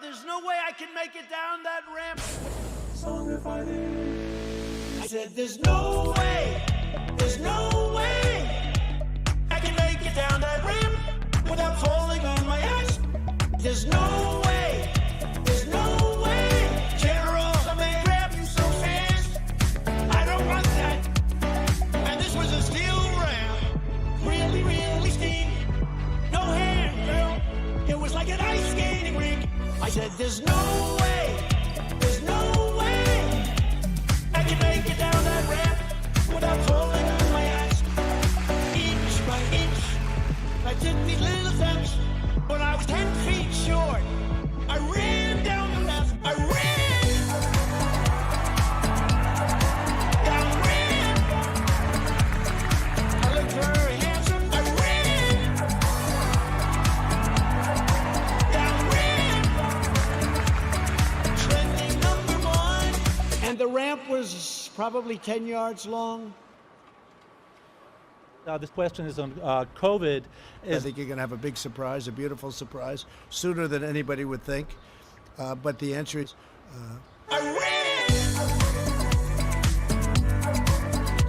There's no way I can make it down that ramp. I said, there's no way I can make it down that ramp without falling on my ass. There's no way, General, somebody grab you so fast. I don't want that. And this was a steel ramp, really, really steep. No handrail, it was like an ice skating rink. I said, there's no way I can make it down that ramp without falling on my ass. Inch by inch, I took these little steps. When I was 10 feet short, I ran down the ramp. I ran down the ramp. I looked very handsome. I ran down the ramp. Trending number 1. And the ramp was probably 10 yards long. This question is on COVID. I think you're going to have a big surprise, a beautiful surprise, sooner than anybody would think. But the answer is... I ran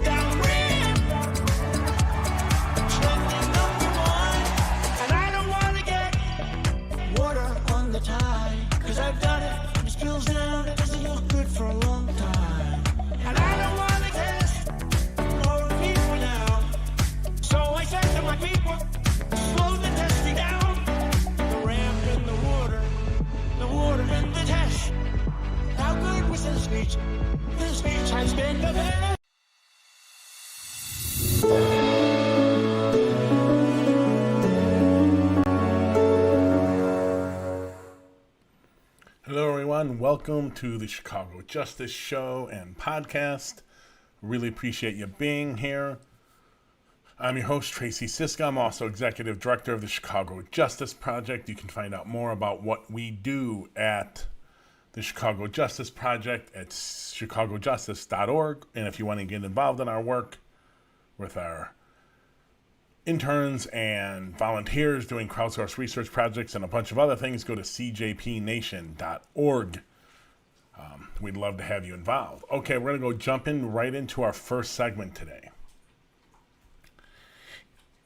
down the ramp. Trending number 1. And I don't want to get water on the tie, because I've done it. It spills down. It doesn't look good for a long time. And I don't want to test more people now. So I said to my people, slow the testing down. The ramp and the water and the test. How good was this speech? This speech has been the best. Hello, everyone. Welcome to the Chicago Justice Show and podcast. Really appreciate you being here. I'm your host, Tracy Siska. I'm also Executive Director of the Chicago Justice Project. You can find out more about what we do at the Chicago Justice Project at chicagojustice.org. And if you want to get involved in our work with our interns and volunteers doing crowdsourced research projects and a bunch of other things, go to cjpnation.org. We'd love to have you involved. Okay, we're going to go jump in right into our first segment today.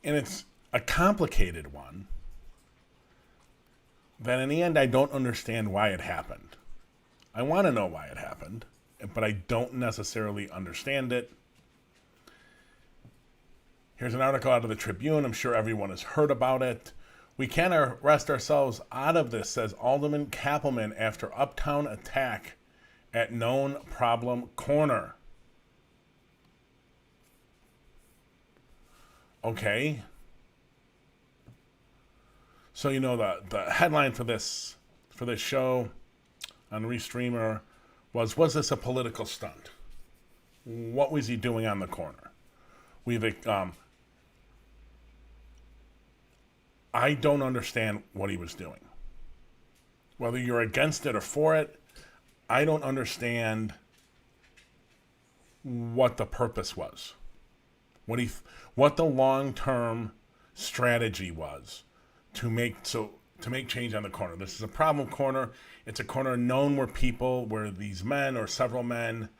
And it's a complicated one that in the end I don't understand why it happened. I want to know why it happened, but I don't necessarily understand it. Here's an article out of the Tribune. I'm sure everyone has heard about it. We can't wrest ourselves out of this, says Alderman Cappleman after uptown attack at known problem corner. Okay. So the headline for this show on Restreamer was this a political stunt? What was he doing on the corner? I don't understand what he was doing. Whether you're against it or for it, I don't understand what the purpose was. What the long-term strategy was to make change on the corner. This is a problem corner. It's a corner known where these men or several men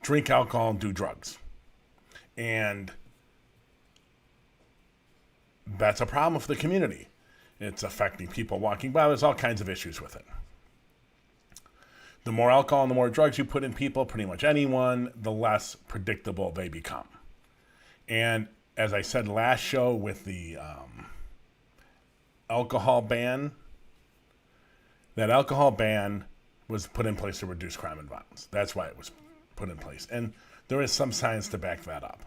drink alcohol and do drugs. And that's a problem for the community. It's affecting people walking by. There's all kinds of issues with it. The more alcohol and the more drugs you put in people, pretty much anyone, the less predictable they become. And as I said last show with the alcohol ban, that alcohol ban was put in place to reduce crime and violence. That's why it was put in place. And there is some science to back that up.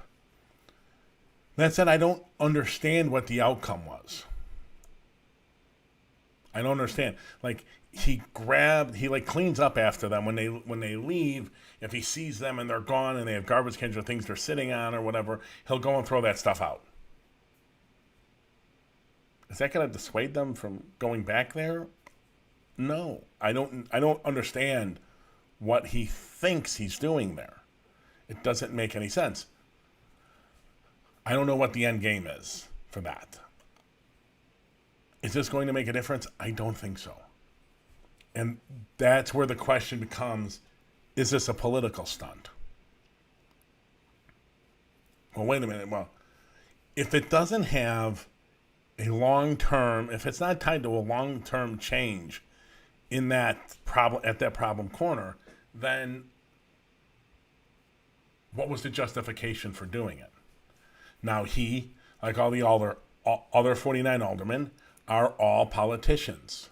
That said, I don't understand what the outcome was. I don't understand. He cleans up after them when they leave. If he sees them and they're gone and they have garbage cans or things they're sitting on or whatever, he'll go and throw that stuff out. Is that going to dissuade them from going back there? No, I don't understand what he thinks he's doing there. It doesn't make any sense. I don't know what the end game is for that. Is this going to make a difference? I don't think so. And that's where the question becomes, is this a political stunt? Well, wait a minute. Well, if it doesn't have a long-term, if it's not tied to a long-term change in that problem, at that problem corner, then what was the justification for doing it? Now he, like all the other 49 aldermen, are all politicians,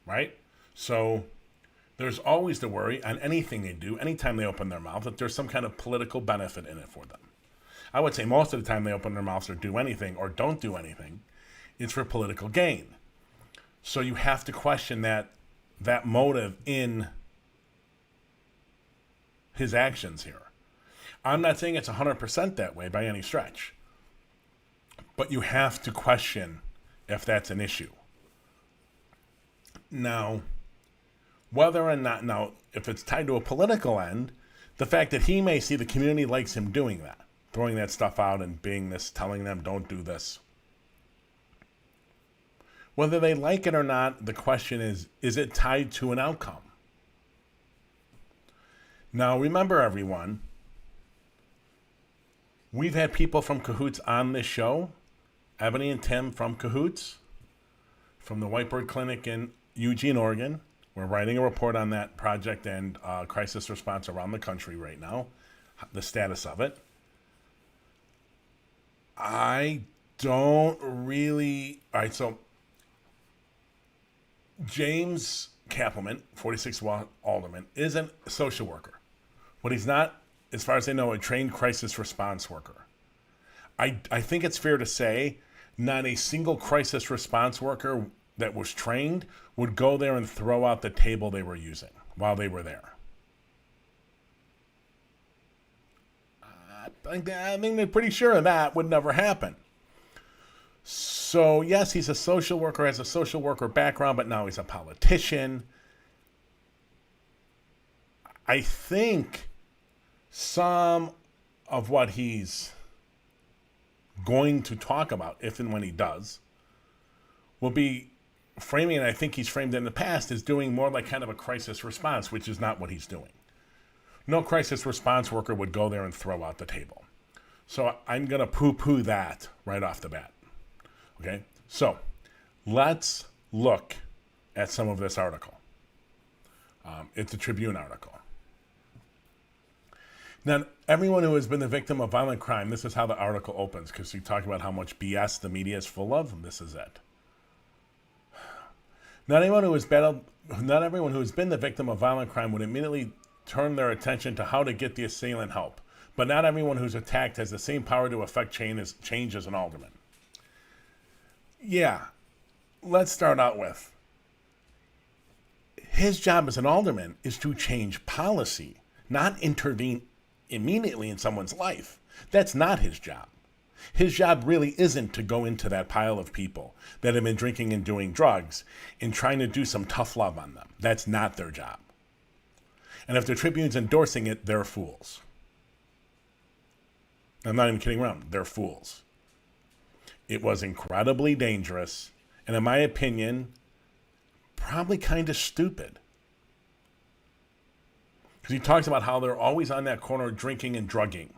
right? So there's always the worry on anything they do, anytime they open their mouth, that there's some kind of political benefit in it for them. I would say most of the time they open their mouths or do anything or don't do anything, it's for political gain. So you have to question that motive in his actions here. I'm not saying it's 100% that way by any stretch, but you have to question if that's an issue. Now, whether or not, if it's tied to a political end, the fact that he may see the community likes him doing that, throwing that stuff out and being this, telling them don't do this. Whether they like it or not, the question is it tied to an outcome? Now, remember everyone, we've had people from Cahoots on this show, Ebony and Tim from Cahoots, from the Whitebird Clinic in Eugene, Oregon. We're writing a report on that project and crisis response around the country right now, the status of it. I don't really... All right, so James Cappleman, 46th Alderman, is a social worker, but he's not, as far as I know, a trained crisis response worker. I think it's fair to say not a single crisis response worker that was trained would go there and throw out the table they were using while they were there. I think they're pretty sure that would never happen. So, yes, he's a social worker, has a social worker background, but now he's a politician. I think some of what he's going to talk about, if and when he does, will be framing, and I think he's framed in the past, as doing more like kind of a crisis response, which is not what he's doing. No crisis response worker would go there and throw out the table. So I'm going to poo-poo that right off the bat. Okay? So let's look at some of this article. It's a Tribune article. Now, everyone who has been the victim of violent crime, this is how the article opens, because we talk about how much BS the media is full of, and this is it. Not everyone who has been the victim of violent crime would immediately turn their attention to how to get the assailant help. But not everyone who's attacked has the same power to affect change as an alderman. Yeah, let's start out with, his job as an alderman is to change policy, not intervene immediately in someone's life. That's not his job. His job really isn't to go into that pile of people that have been drinking and doing drugs and trying to do some tough love on them. That's not their job. And if the Tribune's endorsing it, they're fools. I'm not even kidding around. They're fools. It was incredibly dangerous, and in my opinion, probably kind of stupid. Because he talks about how they're always on that corner drinking and drugging.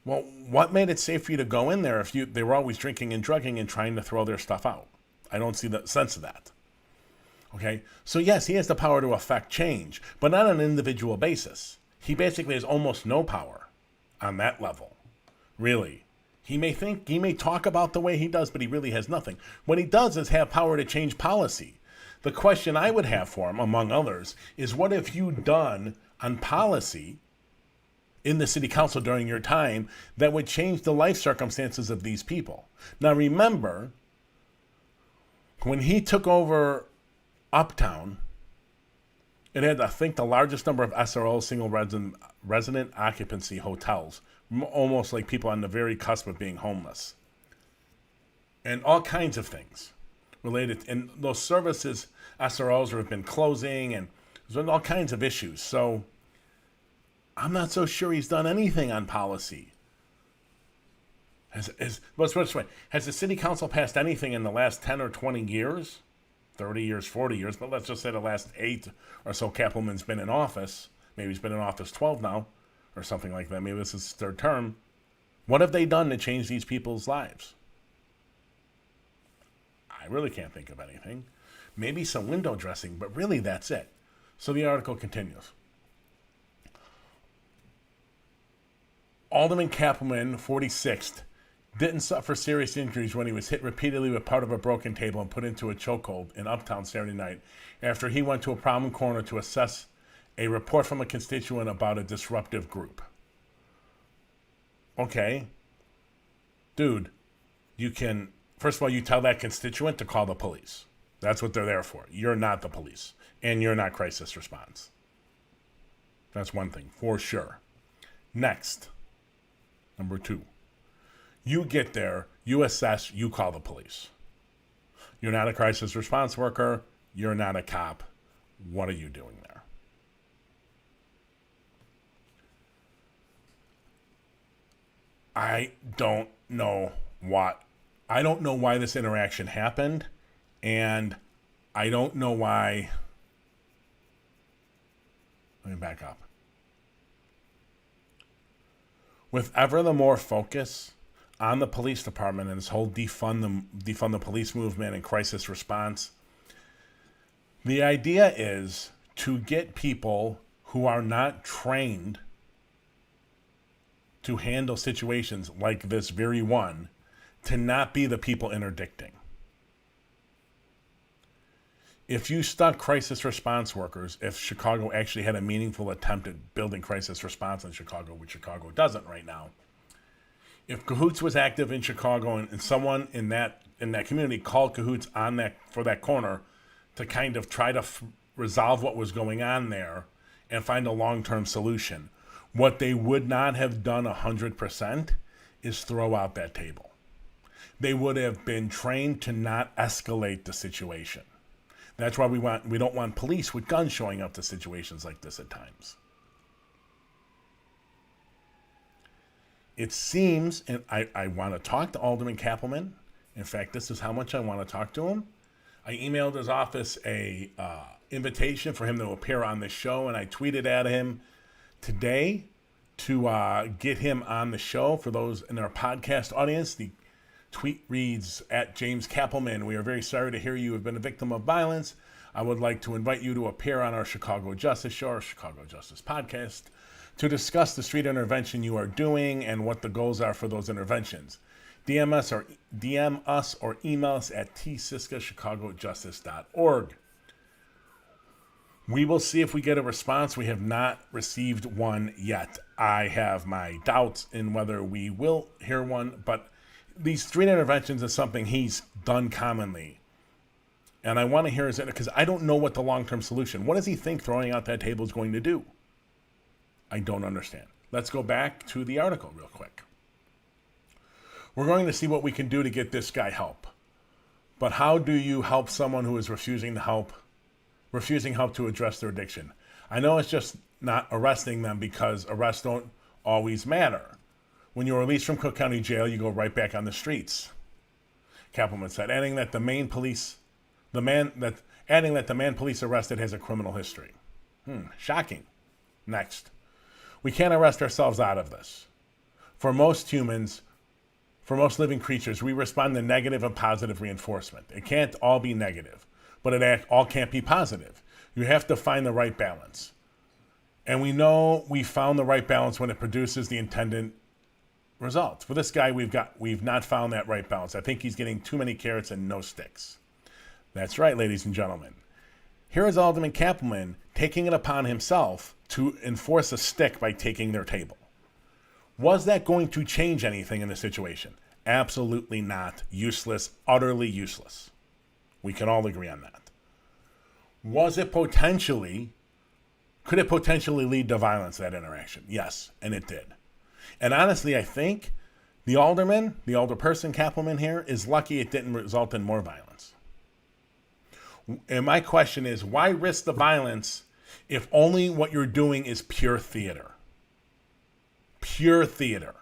Well, what made it safe for you to go in there if they were always drinking and drugging and trying to throw their stuff out? I don't see the sense of that. Okay? So yes, he has the power to affect change, but not on an individual basis. He basically has almost no power on that level. Really. He may talk about the way he does, but he really has nothing. What he does is have power to change policy. The question I would have for him, among others, is what have you done on policy in the city council during your time that would change the life circumstances of these people? Now remember, when he took over Uptown, it had, I think, the largest number of SRO, single resident occupancy hotels, almost like people on the very cusp of being homeless. And all kinds of things related. And those services, SROs have been closing, and there's been all kinds of issues. So I'm not so sure he's done anything on policy. Let's put it this way. Has the city council passed anything in the last 10 or 20 years 30 years, 40 years, but let's just say the last 8 or so Cappleman's been in office. Maybe he's been in office 12 now or something like that. Maybe this is his third term. What have they done to change these people's lives? I really can't think of anything. Maybe some window dressing, but really that's it. So the article continues. Alderman Cappleman, 46th, didn't suffer serious injuries when he was hit repeatedly with part of a broken table and put into a chokehold in Uptown Saturday night after he went to a problem corner to assess a report from a constituent about a disruptive group. Okay. Dude, you can, first of all, you tell that constituent to call the police. That's what they're there for. You're not the police, and you're not crisis response. That's one thing, for sure. Next. Number 2, you get there, you assess, you call the police. You're not a crisis response worker. You're not a cop. What are you doing there? I don't know why this interaction happened, and I don't know why. Let me back up. With ever the more focus on the police department and this whole defund the police movement and crisis response, the idea is to get people who are not trained to handle situations like this very one to not be the people interdicting. If you stuck crisis response workers, if Chicago actually had a meaningful attempt at building crisis response in Chicago, which Chicago doesn't right now, if Cahoots was active in Chicago and someone in that community called Cahoots on that for that corner to kind of try to resolve what was going on there and find a long-term solution, what they would not have done 100% is throw out that table. They would have been trained to not escalate the situation. That's why we don't want police with guns showing up to situations like this at times. It seems, and I want to talk to Alderman Cappleman. In fact, this is how much I want to talk to him. I emailed his office a invitation for him to appear on this show, and I tweeted at him today to get him on the show. For those in our podcast audience, the tweet reads, at James Cappleman, we are very sorry to hear you have been a victim of violence. I would like to invite you to appear on our Chicago Justice Show, our Chicago Justice Podcast, to discuss the street intervention you are doing and what the goals are for those interventions. DM us or email us at tsiskachicagojustice.org. We will see if we get a response. We have not received one yet. I have my doubts in whether we will hear one, but these street interventions is something he's done commonly. And I want to hear his, because I don't know what the long-term solution. What does he think throwing out that table is going to do? I don't understand. Let's go back to the article real quick. We're going to see what we can do to get this guy help. But how do you help someone who is refusing help to address their addiction? I know it's just not arresting them, because arrests don't always matter. When you're released from Cook County Jail, you go right back on the streets. Cappleman said, adding that the man police arrested has a criminal history. Shocking. Next. We can't arrest ourselves out of this. For most humans, for most living creatures, we respond to negative and positive reinforcement. It can't all be negative, but it all can't be positive. You have to find the right balance. And we know we found the right balance when it produces the intended results. For this guy, we've not found that right balance. I think he's getting too many carrots and no sticks. That's right, ladies and gentlemen. Here is Alderman Cappleman taking it upon himself to enforce a stick by taking their table. Was that going to change anything in the situation? Absolutely not. Useless, utterly useless. We can all agree on that. Could it potentially lead to violence, that interaction? Yes, and it did. And honestly, I think the alderperson Cappleman here, is lucky it didn't result in more violence. And my question is, why risk the violence if only what you're doing is pure theater? Pure theater.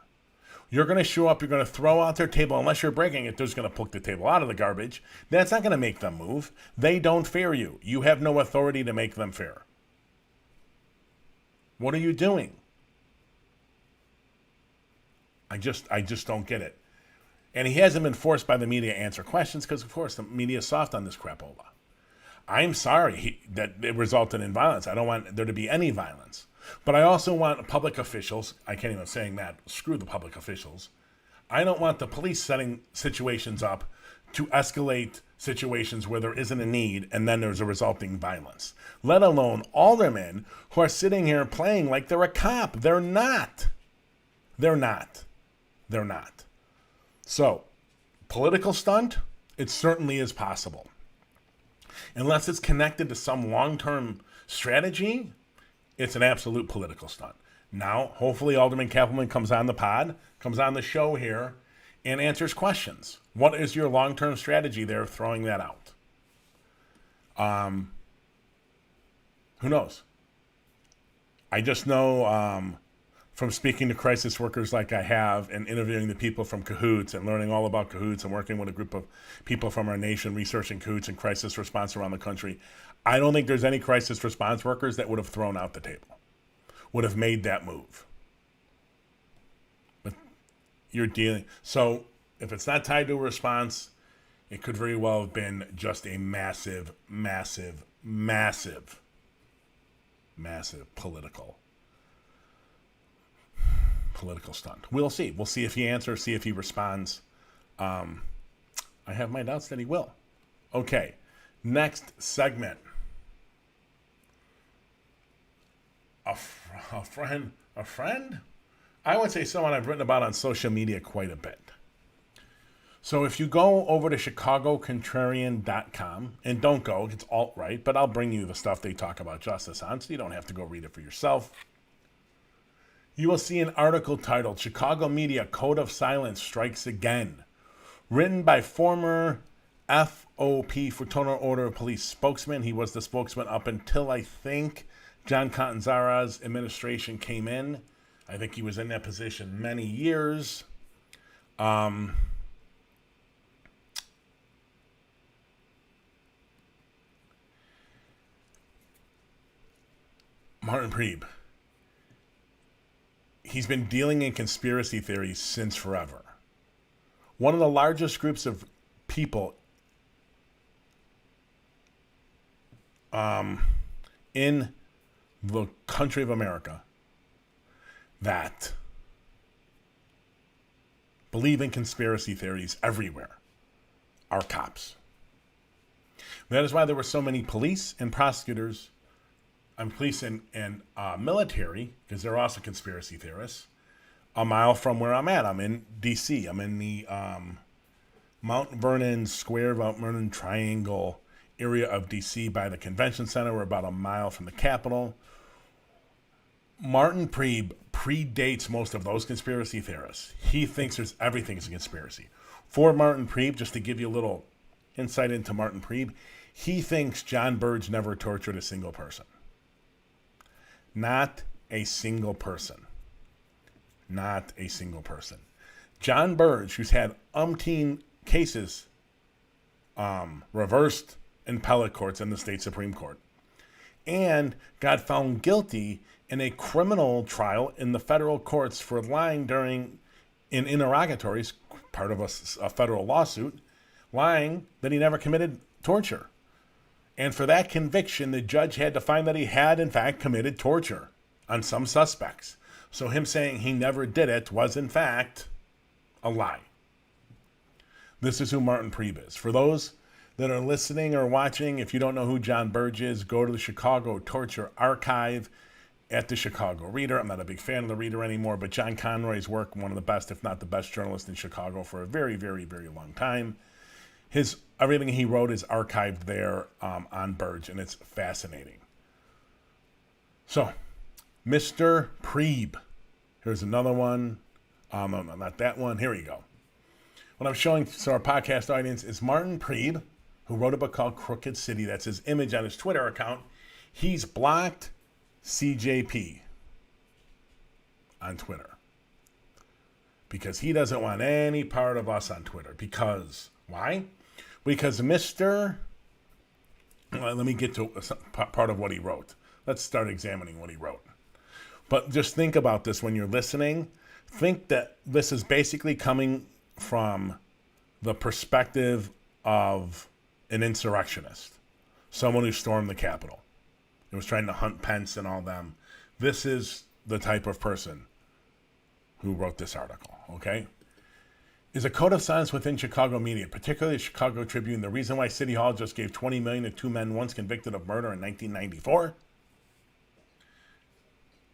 You're going to show up, you're going to throw out their table. Unless you're breaking it, they're just going to poke the table out of the garbage. That's not going to make them move. They don't fear you. You have no authority to make them fear. What are you doing? I just don't get it. And he hasn't been forced by the media to answer questions because, of course, the media is soft on this crapola. I'm sorry that it resulted in violence. I don't want there to be any violence. But I also want public officials, I can't even say that, screw the public officials. I don't want the police setting situations up to escalate situations where there isn't a need and then there's a resulting violence. Let alone aldermen who are sitting here playing like they're a cop. They're not. They're not. They're not. So, political stunt, it certainly is possible. Unless it's connected to some long-term strategy, it's an absolute political stunt. Now, hopefully Alderman Cappleman comes on the pod, comes on the show here, and answers questions. What is your long-term strategy there throwing that out? Who knows? I just know from speaking to crisis workers like I have and interviewing the people from Cahoots and learning all about Cahoots and working with a group of people from our nation researching Cahoots and crisis response around the country, I don't think there's any crisis response workers that would have thrown out the table, would have made that move. But you're dealing... So if it's not tied to a response, it could very well have been just a massive, massive, massive, massive political stunt. We'll see. We'll see if he answers, see if he responds. I have my doubts that he will. Okay, next segment. A friend? I would say someone I've written about on social media quite a bit. So if you go over to ChicagoContrarian.com, and don't go, it's alt-right, but I'll bring you the stuff they talk about justice on, so you don't have to go read it for yourself. You will see an article titled, Chicago Media Code of Silence Strikes Again, written by former FOP, Fraternal Order of Police spokesman. He was the spokesman up until, I think, John Catanzara's administration came in. I think he was in that position many years. Martin Priebe. He's been dealing in conspiracy theories since forever. One of the largest groups of people in the country of America that believe in conspiracy theories everywhere are cops. That is why there were so many police and prosecutors, police and military, because they're also conspiracy theorists, a mile from where I'm at. I'm in D.C. I'm in the Mount Vernon Square, Mount Vernon Triangle area of D.C. by the convention center. We're about a mile from the Capitol. Martin Priebe predates most of those conspiracy theorists. He thinks everything is a conspiracy. For Martin Priebe, just to give you a little insight into Martin Priebe, he thinks John Burge never tortured a single person. Not a single person. Not a single person. John Burge, who's had umpteen cases reversed in appellate courts and the state Supreme Court, and got found guilty in a criminal trial in the federal courts for lying in interrogatories, part of a federal lawsuit, lying that he never committed torture. And for that conviction, the judge had to find that he had, in fact, committed torture on some suspects. So him saying he never did it was, in fact, a lie. This is who Martin Priebe is. For those that are listening or watching, if you don't know who John Burge is, go to the Chicago Torture Archive at the Chicago Reader. I'm not a big fan of the Reader anymore, but John Conroy's work, one of the best, if not the best journalist in Chicago for a very, very, very long time. Everything he wrote is archived there on Burge, and it's fascinating. So, Mr. Priebe. Here's another one. No, not that one. Here we go. What I'm showing to our podcast audience is Martin Priebe, who wrote a book called Crooked City. That's his image on his Twitter account. He's blocked CJP on Twitter. because he doesn't want any part of us on Twitter. Because, why? Because let me get to part of what he wrote. Let's start examining what he wrote. But just think about this when you're listening. Think that this is basically coming from the perspective of an insurrectionist, someone who stormed the Capitol. It was trying to hunt Pence and all them. This is the type of person who wrote this article, okay? Is a code of silence within Chicago media, particularly the Chicago Tribune, the reason why City Hall just gave $20 million to two men once convicted of murder in 1994?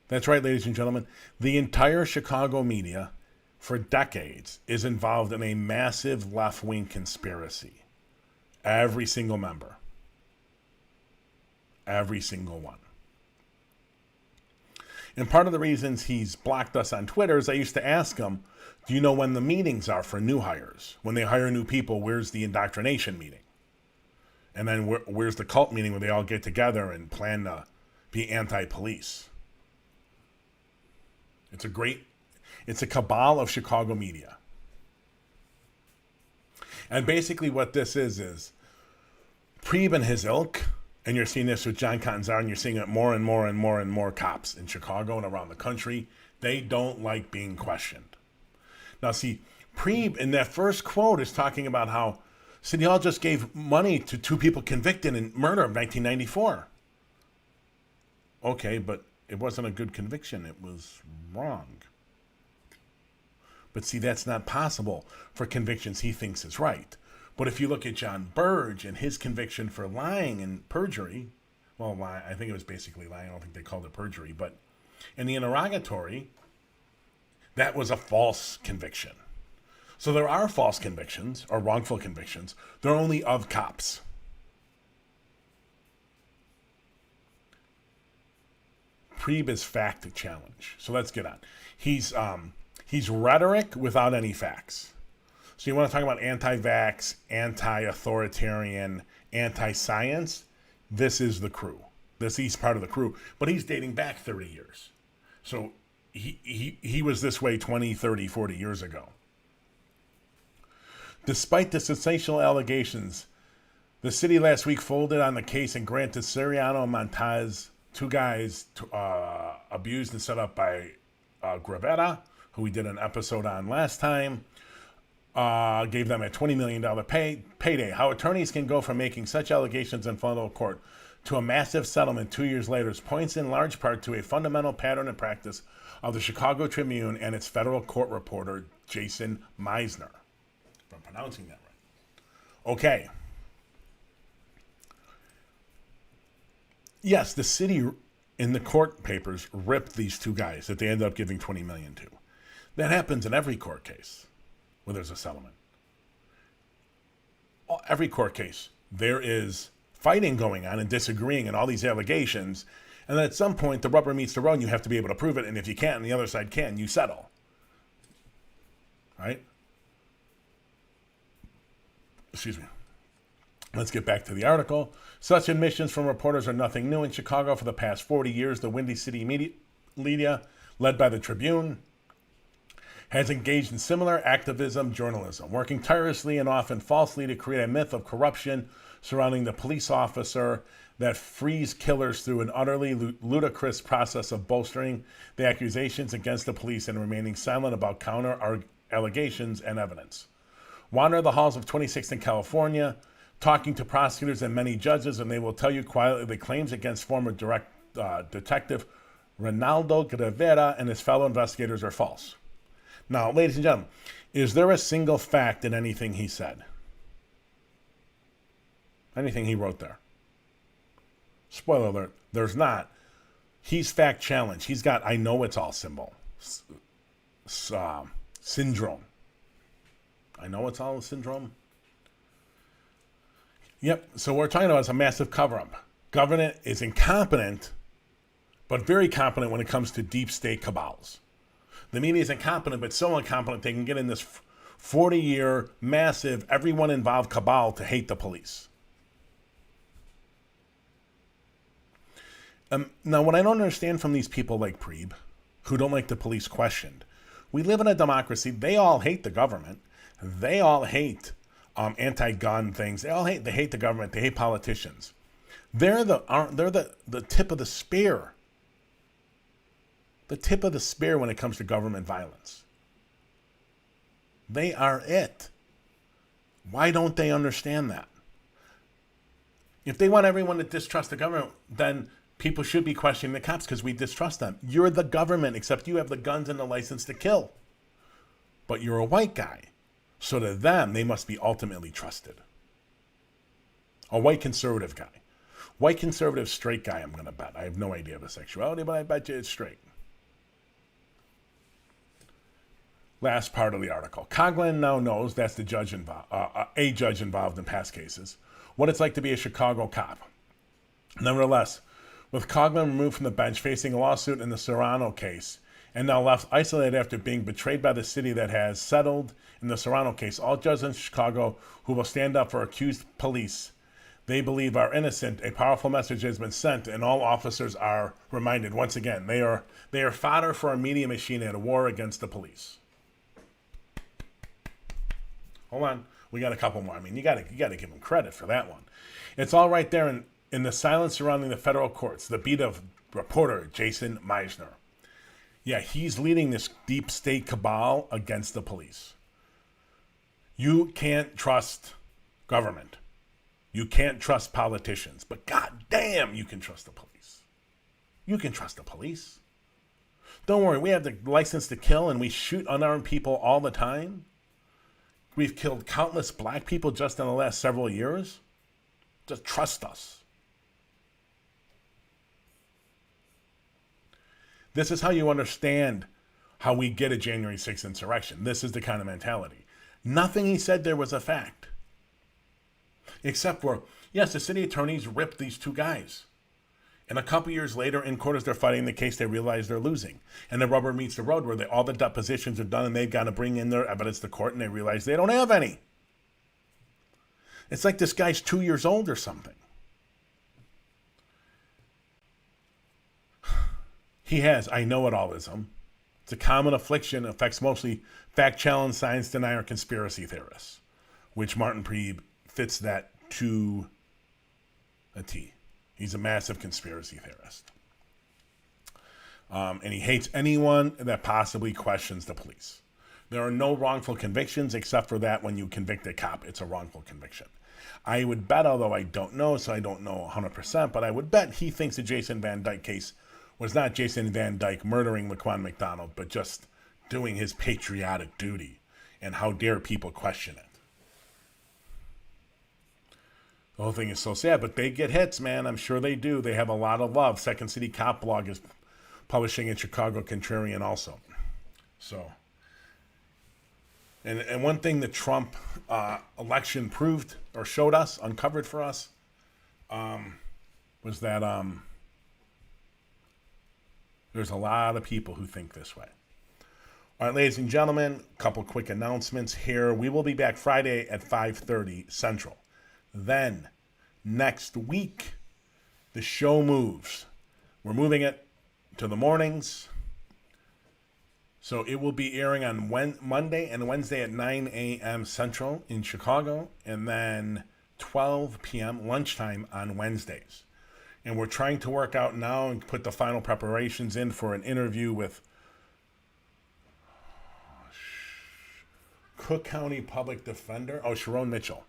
That's right, ladies and gentlemen. The entire Chicago media, for decades, is involved in a massive left-wing conspiracy. Every single member. Every single one. And part of the reasons he's blocked us on Twitter is I used to ask him, do you know when the meetings are for new hires? When they hire new people, where's the indoctrination meeting? And then where's the cult meeting where they all get together and plan to be anti-police? It's a cabal of Chicago media. And basically what this is Preeb and his ilk, and you're seeing this with John Catanzaro, and you're seeing it more and more and more and more cops in Chicago and around the country, they don't like being questioned. Now see, Preeb in that first quote is talking about how City Hall just gave money to two people convicted in murder of 1994. Okay, but it wasn't a good conviction. It was wrong. But see, that's not possible for convictions he thinks is right. But if you look at John Burge and his conviction for lying and perjury, well, I think it was basically lying. I don't think they called it perjury. But in the interrogatory, that was a false conviction. So there are false convictions or wrongful convictions. They're only of cops. Preeb is fact challenge. So let's get on. He's rhetoric without any facts. So you want to talk about anti-vax, anti-authoritarian, anti-science? This is the crew. He's part of the crew. But he's dating back 30 years. So he was this way 20, 30, 40 years ago. Despite the sensational allegations, the city last week folded on the case and granted Siriano and Montez, two guys abused and set up by Gravetta, who we did an episode on last time, gave them a $20 million payday. How attorneys can go from making such allegations in federal court to a massive settlement 2 years later points in large part to a fundamental pattern and practice of the Chicago Tribune and its federal court reporter, Jason Meisner. If I'm pronouncing that right. Okay. Yes, the city in the court papers ripped these two guys that they ended up giving $20 million to. That happens in every court case where there's a settlement. Every court case, there is fighting going on and disagreeing and all these allegations. And then at some point, the rubber meets the road and you have to be able to prove it. And if you can't and the other side can, you settle. Right? Excuse me. Let's get back to the article. Such admissions from reporters are nothing new in Chicago. For the past 40 years, the Windy City media, led by the Tribune, has engaged in similar activism journalism, working tirelessly and often falsely to create a myth of corruption surrounding the police officer that frees killers through an utterly ludicrous process of bolstering the accusations against the police and remaining silent about counter allegations and evidence. Wander the halls of 26th in California, talking to prosecutors and many judges, and they will tell you quietly the claims against former detective Ronaldo Gravera and his fellow investigators are false. Now, ladies and gentlemen, is there a single fact in anything he said? Anything he wrote there? Spoiler alert, there's not. He's fact challenged. He's got I know it's all symbol. Syndrome. I know it's all a syndrome. Yep, so we're talking about it's a massive cover-up. Government is incompetent, but very competent when it comes to deep state cabals. The media is incompetent, but so incompetent they can get in this 40-year, massive, everyone involved cabal to hate the police. Now, what I don't understand from these people like Preeb, who don't like the police questioned, We live in a democracy. They all hate the government. They all hate anti-gun things. They hate the government. They hate politicians. They're the tip of the spear. The tip of the spear when it comes to government violence. They are it. Why don't they understand that? If they want everyone to distrust the government, then people should be questioning the cops because we distrust them. You're the government, except you have the guns and the license to kill. But you're a white guy. So to them, they must be ultimately trusted. A white conservative guy. White conservative straight guy, I'm going to bet. I have no idea of his sexuality, but I bet you it's straight. Last part of the article. Coughlin now knows, that's the judge a judge involved in past cases, what it's like to be a Chicago cop. Nevertheless, with Coughlin removed from the bench facing a lawsuit in the Serrano case, and now left isolated after being betrayed by the city that has settled in the Serrano case, all judges in Chicago who will stand up for accused police they believe are innocent, a powerful message has been sent, and all officers are reminded once again they are fodder for a media machine at a war against the police. Hold on, we got a couple more. I mean, you got to give them credit for that one. It's all right there in the silence surrounding the federal courts. The beat of reporter Jason Meisner. Yeah, he's leading this deep state cabal against the police. You can't trust government. You can't trust politicians. But goddamn, you can trust the police. You can trust the police. Don't worry, we have the license to kill and we shoot unarmed people all the time. We've killed countless black people just in the last several years. Just trust us. This is how you understand how we get a January 6th insurrection. This is the kind of mentality. Nothing he said there was a fact. Except for, yes, the city attorneys ripped these two guys. And a couple years later, in court as they're fighting the case, they realize they're losing. And the rubber meets the road where all the depositions are done and they've got to bring in their evidence to court and they realize they don't have any. It's like this guy's 2 years old or something. He has I know-it-allism. It's a common affliction, affects mostly fact-challenged science denier conspiracy theorists, which Martin Priebe fits that to a T. He's a massive conspiracy theorist. And he hates anyone that possibly questions the police. There are no wrongful convictions except for that when you convict a cop, it's a wrongful conviction. I would bet, although I don't know, so I don't know 100%, but I would bet he thinks the Jason Van Dyke case was not Jason Van Dyke murdering Laquan McDonald, but just doing his patriotic duty. And how dare people question it. The whole thing is so sad, but they get hits, man. I'm sure they do. They have a lot of love. Second City Cop Blog is publishing in Chicago Contrarian also. So, and one thing the Trump election proved or showed us, uncovered for us, was that there's a lot of people who think this way. All right, ladies and gentlemen, a couple quick announcements here. We will be back Friday at 5:30 Central. Then, next week, the show moves. We're moving it to the mornings. So it will be airing on Monday and Wednesday at 9 a.m. Central in Chicago, and then 12 p.m. lunchtime on Wednesdays. And we're trying to work out now and put the final preparations in for an interview with Cook County Public Defender, Sharon Mitchell.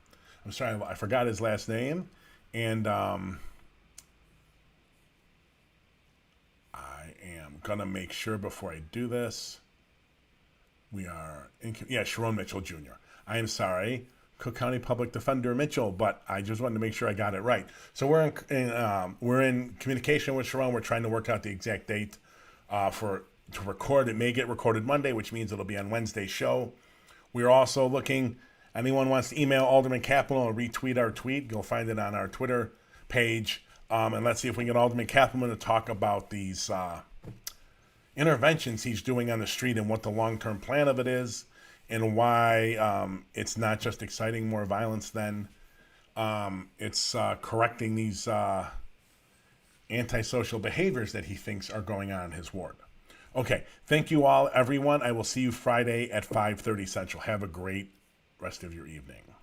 I'm sorry, I forgot his last name. And I am going to make sure before I do this, Sharon Mitchell Jr. I am sorry, Cook County Public Defender Mitchell, but I just wanted to make sure I got it right. So we're in communication with Sharon. We're trying to work out the exact date to record. It may get recorded Monday, which means it'll be on Wednesday's show. We're also looking... Anyone wants to email Alderman Cappleman or retweet our tweet, you'll find it on our Twitter page. And let's see if we can get Alderman Cappleman to talk about these interventions he's doing on the street and what the long-term plan of it is and why it's not just exciting more violence then. It's correcting these antisocial behaviors that he thinks are going on in his ward. Okay. Thank you all, everyone. I will see you Friday at 5:30 Central. Have a great rest of your evening.